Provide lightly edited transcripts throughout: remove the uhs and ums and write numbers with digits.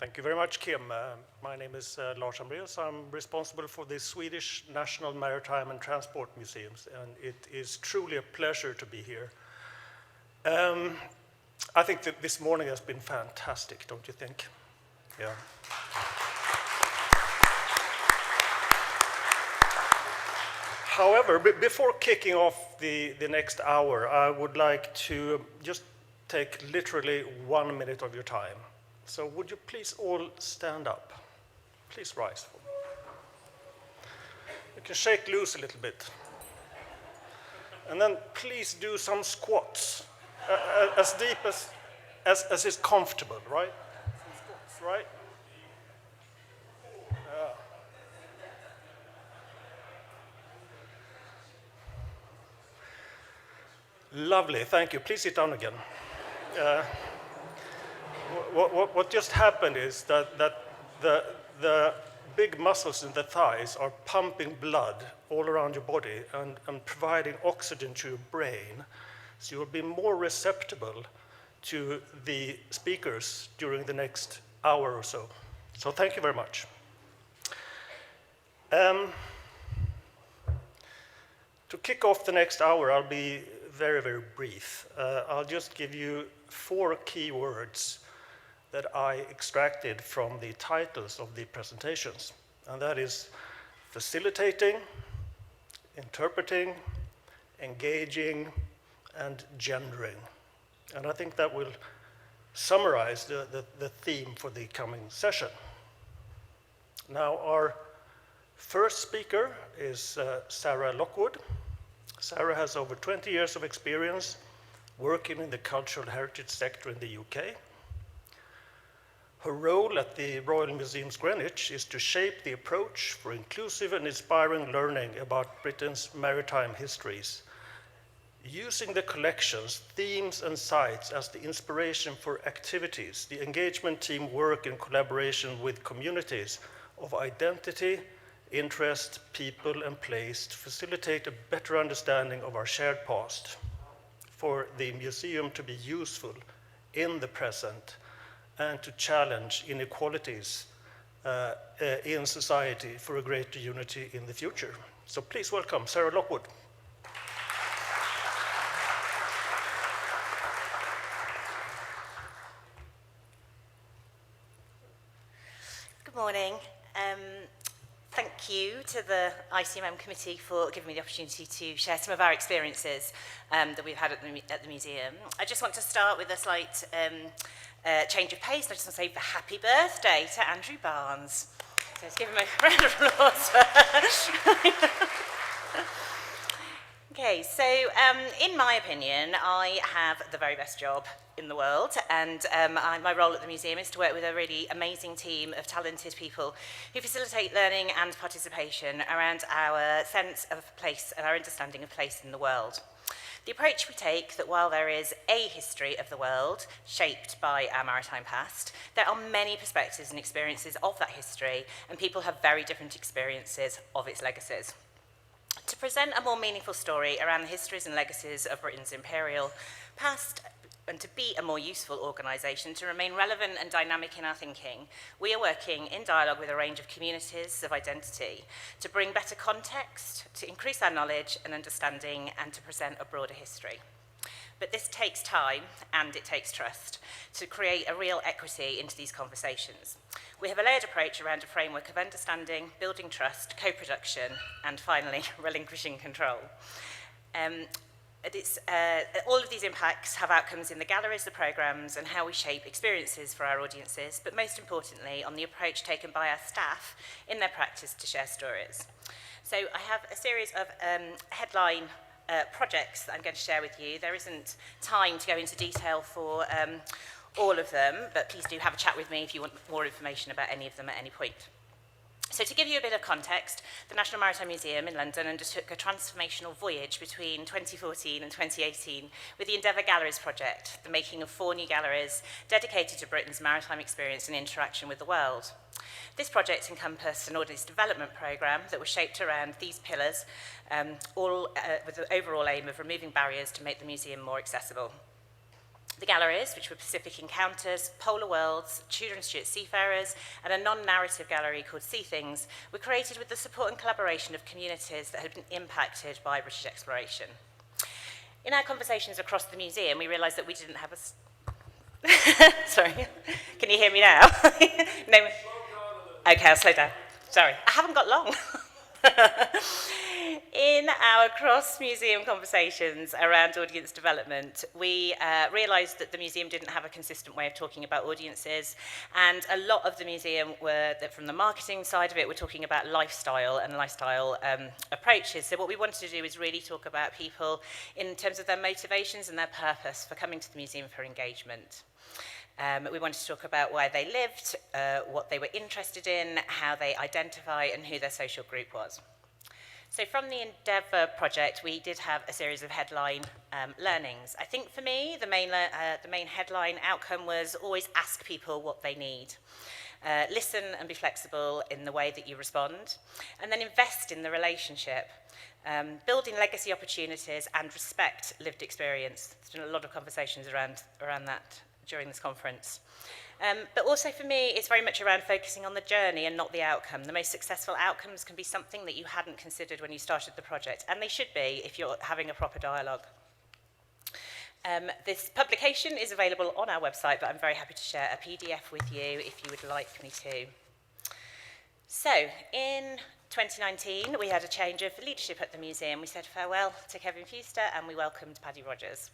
Thank you very much, Kim. My name is Lars Amreus. I'm responsible for the Swedish National Maritime and Transport Museums, and it is truly a pleasure to be here. I think that this morning has been fantastic, don't you think? Yeah. However, before kicking off the next hour, I would like to just take literally 1 minute of your time. So would you please all stand up? Please rise. You can shake loose a little bit. And then please do some squats, as deep as is comfortable, right? Some squats, right? Lovely, thank you. Please sit down again. What just happened is that the big muscles in the thighs are pumping blood all around your body and providing oxygen to your brain, so you'll be more receptible to the speakers during the next hour or so. So thank you very much. To kick off the next hour, I'll be very, very brief. I'll just give you 4 key words that I extracted from the titles of the presentations, and that is facilitating, interpreting, engaging, and gendering. And I think that will summarize the theme for the coming session. Now, our first speaker is Sarah Lockwood. Sarah has over 20 years of experience working in the cultural heritage sector in the UK. Her role at the Royal Museums Greenwich is to shape the approach for inclusive and inspiring learning about Britain's maritime histories, using the collections, themes, and sites as the inspiration for activities. The engagement team work in collaboration with communities of identity, interest, people, and place to facilitate a better understanding of our shared past, for the museum to be useful in the present and to challenge inequalities in society for a greater unity in the future. So please welcome Sarah Lockwood. Good morning. Thank you to the ICMM committee for giving me the opportunity to share some of our experiences that we've had at the museum. I just want to start with a slight change of pace. I just want to say happy birthday to Andrew Barnes. So let's give him a round of applause. Okay, so in my opinion, I have the very best job in the world, and my role at the museum is to work with a really amazing team of talented people who facilitate learning and participation around our sense of place and our understanding of place in the world. The approach we take, that while there is a history of the world shaped by our maritime past, there are many perspectives and experiences of that history, and people have very different experiences of its legacies. To present a more meaningful story around the histories and legacies of Britain's imperial past, and to be a more useful organisation, to remain relevant and dynamic in our thinking, we are working in dialogue with a range of communities of identity to bring better context, to increase our knowledge and understanding, and to present a broader history. But this takes time and it takes trust to create a real equity into these conversations. We have a layered approach around a framework of understanding, building trust, co-production, and finally, relinquishing control. All of these impacts have outcomes in the galleries, the programmes, and how we shape experiences for our audiences, but most importantly, on the approach taken by our staff in their practice to share stories. So I have a series of headline projects that I'm going to share with you. There isn't time to go into detail for all of them, but please do have a chat with me if you want more information about any of them at any point. So to give you a bit of context, the National Maritime Museum in London undertook a transformational voyage between 2014 and 2018 with the Endeavour Galleries project, the making of 4 new galleries dedicated to Britain's maritime experience and interaction with the world. This project encompassed an audience development programme that was shaped around these pillars, all with the overall aim of removing barriers to make the museum more accessible. The galleries, which were Pacific Encounters, Polar Worlds, Tudor and Stuart Seafarers, and a non-narrative gallery called Sea Things, were created with the support and collaboration of communities that had been impacted by British exploration. In our conversations across the museum, we realised that we didn't have a... Sorry, can you hear me now? No. Okay, I'll slow down. Sorry, I haven't got long. In our cross-museum conversations around audience development, we realised that the museum didn't have a consistent way of talking about audiences, and a lot of the museum from the marketing side of it, were talking about lifestyle and lifestyle approaches. So what we wanted to do is really talk about people in terms of their motivations and their purpose for coming to the museum for engagement. We wanted to talk about where they lived, what they were interested in, how they identify, and who their social group was. So from the Endeavour project, we did have a series of headline learnings. I think for me, the main headline outcome was always ask people what they need. Listen and be flexible in the way that you respond, and then invest in the relationship. Building legacy opportunities and respect lived experience. There's been a lot of conversations around that during this conference. But also for me, it's very much around focusing on the journey and not the outcome. The most successful outcomes can be something that you hadn't considered when you started the project, and they should be if you're having a proper dialogue. This publication is available on our website, but I'm very happy to share a PDF with you if you would like me to. So, in 2019, we had a change of leadership at the museum. We said farewell to Kevin Fewster and we welcomed Paddy Rogers.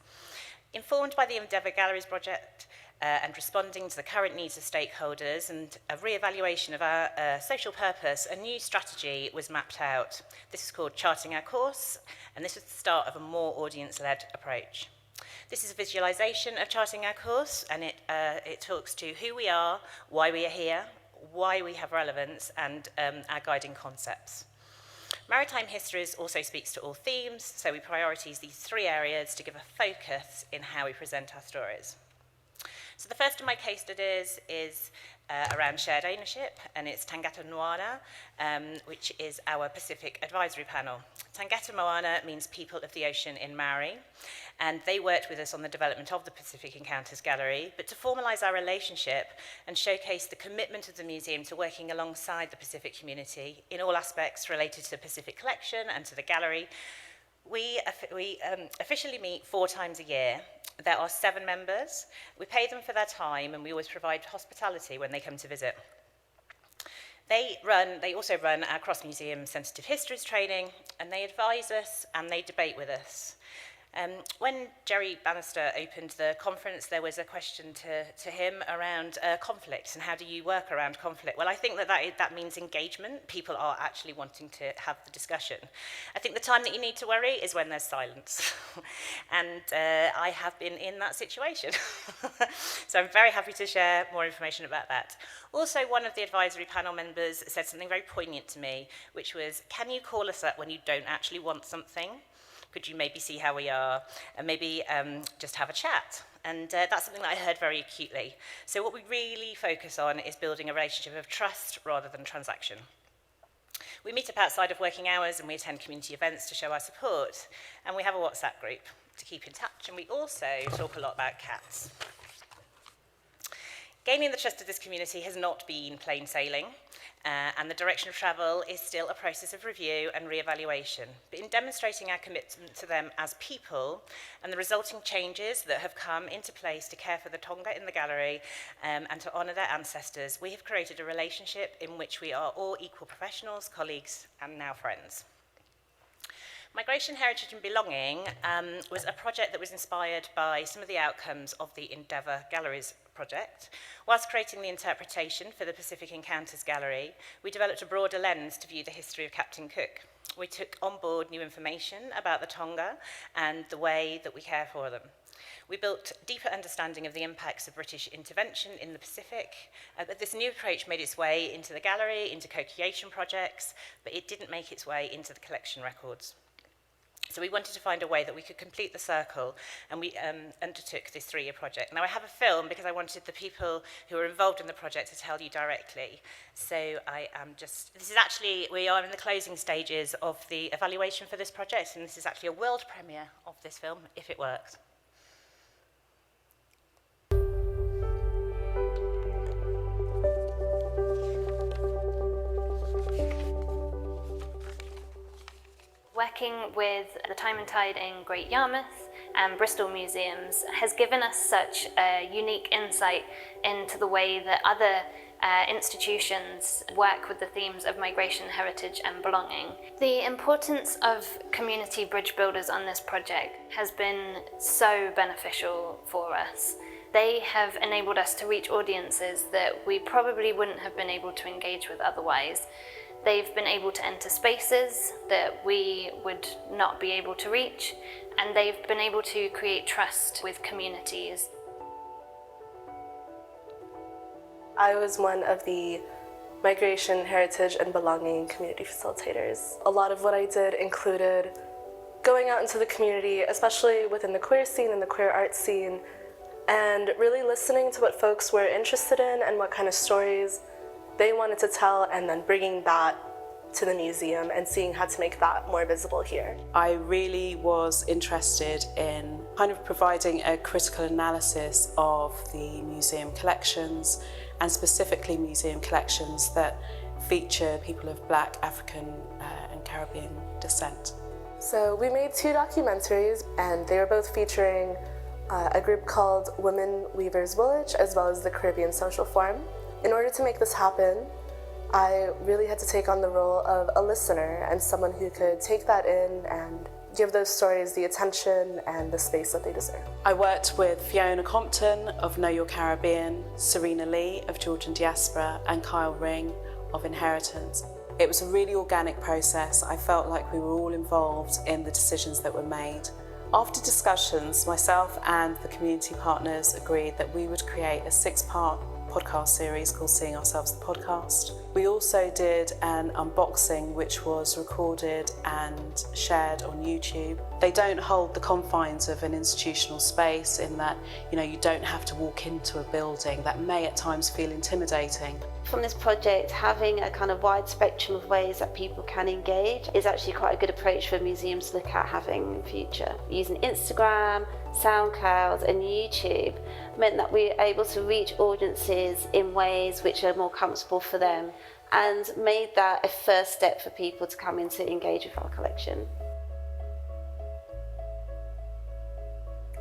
Informed by the Endeavour Galleries project and responding to the current needs of stakeholders and a re-evaluation of our social purpose, a new strategy was mapped out. This is called Charting Our Course, and this was the start of a more audience-led approach. This is a visualisation of Charting Our Course, and it talks to who we are, why we are here, why we have relevance, and our guiding concepts. Maritime histories also speaks to all themes, so we prioritise these three areas to give a focus in how we present our stories. So the first of my case studies is around shared ownership, and it's Tangata Moana, which is our Pacific Advisory Panel. Tangata Moana means people of the ocean in Maori, and they worked with us on the development of the Pacific Encounters Gallery, but to formalise our relationship and showcase the commitment of the museum to working alongside the Pacific community in all aspects related to the Pacific Collection and to the gallery, we officially meet 4 times a year. There are 7 members. We pay them for their time, and we always provide hospitality when they come to visit. They also run our cross-museum sensitive histories training, and they advise us and they debate with us. When Jerry Bannister opened the conference, there was a question to him around conflict and how do you work around conflict. Well, I think that means engagement. People are actually wanting to have the discussion. I think the time that you need to worry is when there's silence. And I have been in that situation. So I'm very happy to share more information about that. Also, one of the advisory panel members said something very poignant to me, which was, can you call us up when you don't actually want something? Could you maybe see how we are and maybe just have a chat? And that's something that I heard very acutely. So what we really focus on is building a relationship of trust rather than transaction. We meet up outside of working hours and we attend community events to show our support. And we have a WhatsApp group to keep in touch. And we also talk a lot about cats. Gaining the trust of this community has not been plain sailing, and the direction of travel is still a process of review and re-evaluation. But in demonstrating our commitment to them as people and the resulting changes that have come into place to care for the Tonga in the gallery and to honour their ancestors, we have created a relationship in which we are all equal professionals, colleagues, and now friends. Migration, Heritage and Belonging was a project that was inspired by some of the outcomes of the Endeavour Galleries project. Whilst creating the interpretation for the Pacific Encounters Gallery, we developed a broader lens to view the history of Captain Cook. We took on board new information about the Tonga and the way that we care for them. We built deeper understanding of the impacts of British intervention in the Pacific, but this new approach made its way into the gallery, into co-creation projects, but it didn't make its way into the collection records. So we wanted to find a way that we could complete the circle, and we undertook this 3-year project. Now I have a film because I wanted the people who were involved in the project to tell you directly. So we are in the closing stages of the evaluation for this project, and this is actually a world premiere of this film, if it works. Working with the Time and Tide in Great Yarmouth and Bristol museums has given us such a unique insight into the way that other institutions work with the themes of migration, heritage and belonging. The importance of community bridge builders on this project has been so beneficial for us. They have enabled us to reach audiences that we probably wouldn't have been able to engage with otherwise. They've been able to enter spaces that we would not be able to reach, and they've been able to create trust with communities. I was one of the migration, heritage, and belonging community facilitators. A lot of what I did included going out into the community, especially within the queer scene and the queer art scene, and really listening to what folks were interested in and what kind of stories they wanted to tell, and then bringing that to the museum and seeing how to make that more visible here. I really was interested in kind of providing a critical analysis of the museum collections, and specifically museum collections that feature people of Black, African and Caribbean descent. So we made 2 documentaries, and they were both featuring a group called Women Weavers Village, as well as the Caribbean Social Forum. In order to make this happen, I really had to take on the role of a listener and someone who could take that in and give those stories the attention and the space that they deserve. I worked with Fiona Compton of Know Your Caribbean, Serena Lee of Georgian Diaspora, and Kyle Ring of Inheritance. It was a really organic process. I felt like we were all involved in the decisions that were made. After discussions, myself and the community partners agreed that we would create a 6-part podcast series called Seeing Ourselves the Podcast. We also did an unboxing which was recorded and shared on YouTube. They don't hold the confines of an institutional space in that, you don't have to walk into a building. That may at times feel intimidating. From this project, having a kind of wide spectrum of ways that people can engage is actually quite a good approach for museums to look at having in the future. Using Instagram, SoundCloud and YouTube meant that we were able to reach audiences in ways which are more comfortable for them, and made that a first step for people to come in to engage with our collection.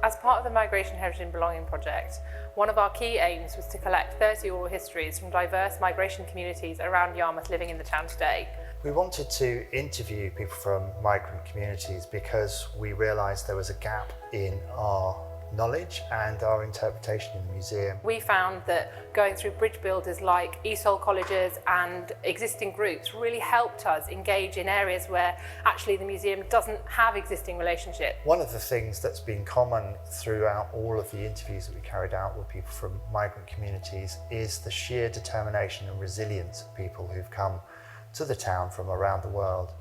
As part of the Migration, Heritage and Belonging project, one of our key aims was to collect 30 oral histories from diverse migration communities around Yarmouth living in the town today. We wanted to interview people from migrant communities because we realised there was a gap in our knowledge and our interpretation in the museum. We found that going through bridge builders like ESOL colleges and existing groups really helped us engage in areas where actually the museum doesn't have existing relationships. One of the things that's been common throughout all of the interviews that we carried out with people from migrant communities is the sheer determination and resilience of people who've come to the town from around the world.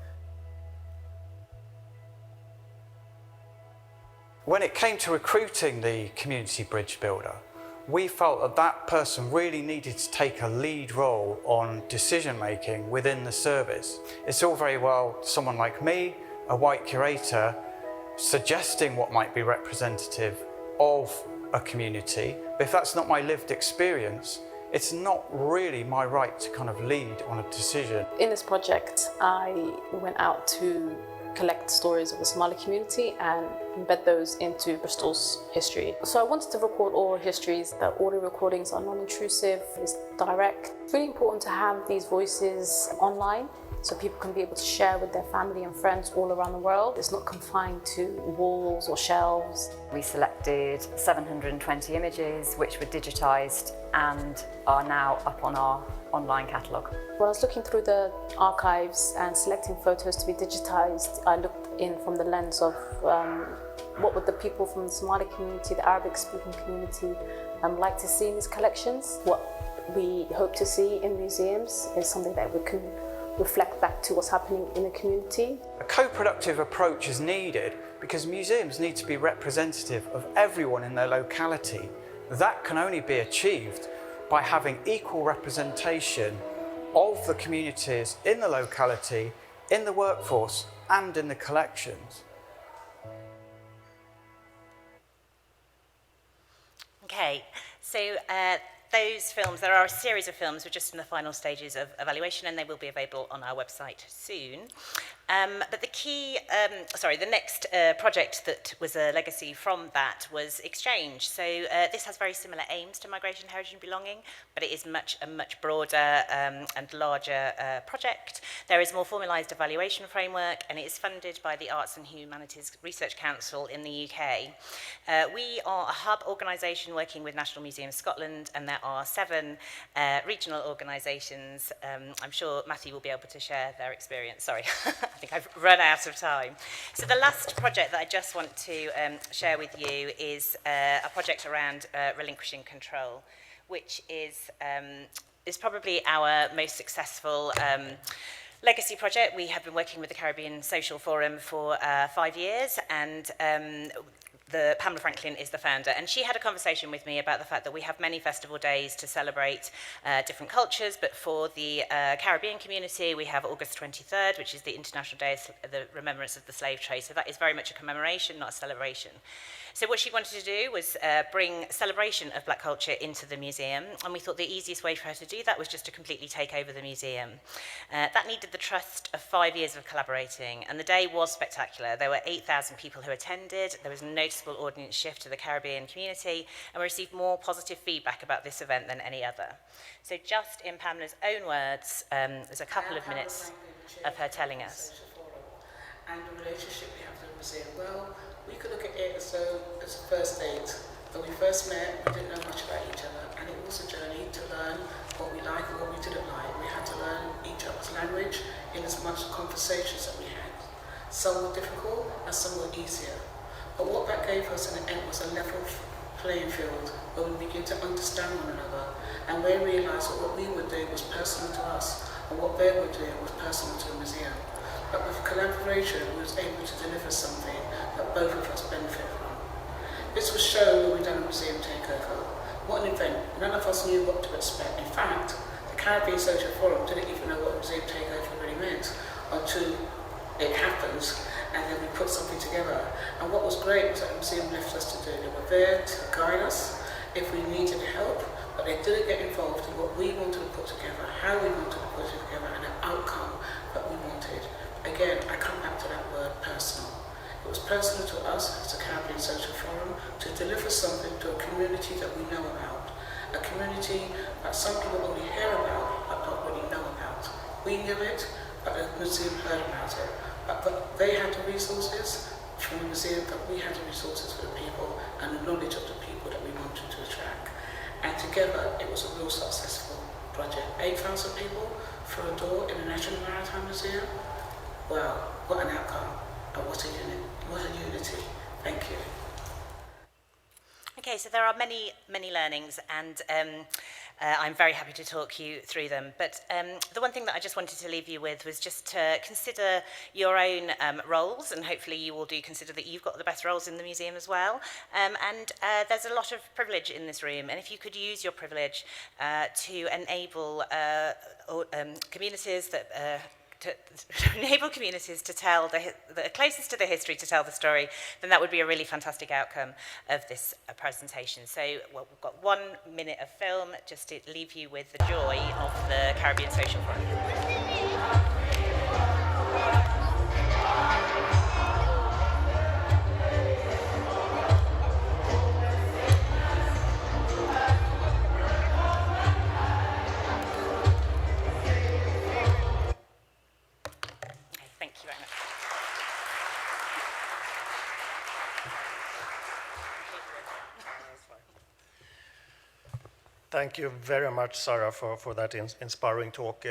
When it came to recruiting the community bridge builder, we felt that that person really needed to take a lead role on decision making within the service. It's all very well someone like me, a white curator, suggesting what might be representative of a community, but if that's not my lived experience, it's not really my right to kind of lead on a decision. In this project, I went out to collect stories of the Somali community and embed those into Bristol's history. So I wanted to record oral histories. The audio recordings are non-intrusive, it's direct. It's really important to have these voices online so people can be able to share with their family and friends all around the world. It's not confined to walls or shelves. We selected 720 images which were digitised and are now up on our online catalogue. When I was looking through the archives and selecting photos to be digitised, I looked in from the lens of what would the people from the Somali community, the Arabic-speaking community, like to see in these collections. What we hope to see in museums is something that we can reflect back to what's happening in the community. A co-productive approach is needed because museums need to be representative of everyone in their locality. That can only be achieved by having equal representation of the communities in the locality, in the workforce and in the collections. Okay, so those films, there are a series of films, we're just in the final stages of evaluation, and they will be available on our website soon. But the next project that was a legacy from that was Exchange. So this has very similar aims to Migration, Heritage and Belonging, but it is a much broader and larger project. There is a more formalised evaluation framework, and it is funded by the Arts and Humanities Research Council in the UK. We are a hub organisation working with National Museum Scotland, and there are 7 regional organisations. I'm sure Matthew will be able to share their experience. Sorry, I think I've run out of time. So the last project that I just want to share with you is a project around relinquishing control, which is probably our most successful legacy project. We have been working with the Caribbean Social Forum for 5 years, and Pamela Franklin is the founder, and she had a conversation with me about the fact that we have many festival days to celebrate different cultures, but for the Caribbean community we have August 23rd, which is the International Day of the Remembrance of the Slave Trade, so that is very much a commemoration, not a celebration. So what she wanted to do was bring celebration of black culture into the museum, and we thought the easiest way for her to do that was just to completely take over the museum. That needed the trust of 5 years of collaborating, and the day was spectacular. There were 8,000 people who attended, there was a noticeable audience shift to the Caribbean community, and we received more positive feedback about this event than any other. So just in Pamela's own words, there's a couple of minutes of her telling us. And the relationship we have to the museum, well, we could look at it as a first date. When we first met, we didn't know much about each other, and it was a journey to learn what we liked and what we didn't like. We had to learn each other's language in as much conversations that we had. Some were difficult and some were easier. But what that gave us in the end was a level playing field where we began to understand one another, and we realised that what we were doing was personal to us, and what they were doing was personal to the museum. But with collaboration, we was able to deliver something that both of us benefit from. This was shown when we done a museum takeover. What an event. None of us knew what to expect. In fact, the Caribbean Social Forum didn't even know what a museum takeover really meant until it happens, and then we put something together. And what was great was that the museum left us to do. They were there to guide us if we needed help, but they didn't get involved in what we wanted to put together, how we wanted to put it together, and the outcome that we wanted. Again, I come back to that word, personal. It was personal to us as a Caribbean Social Forum to deliver something to a community that we know about, a community that some people only hear about but don't really know about. We knew it, but the museum heard about it. But they had the resources from the museum, but we had the resources for the people and the knowledge of the people that we wanted to attract. And together, it was a real successful project. 8,000 people through a door in the National Maritime Museum. Wow, what an outcome, and what a unity. Thank you. Okay, so there are many, many learnings, and I'm very happy to talk you through them. But the one thing that I just wanted to leave you with was just to consider your own roles, and hopefully you will do consider that you've got the best roles in the museum as well. And there's a lot of privilege in this room, and if you could use your privilege to enable communities that to enable communities to tell the closest to the history to tell the story, then that would be a really fantastic outcome of this presentation. So well, we've got 1 minute of film just to leave you with the joy of the Caribbean Social Forum. Thank you very much, Sarah, for that inspiring talk.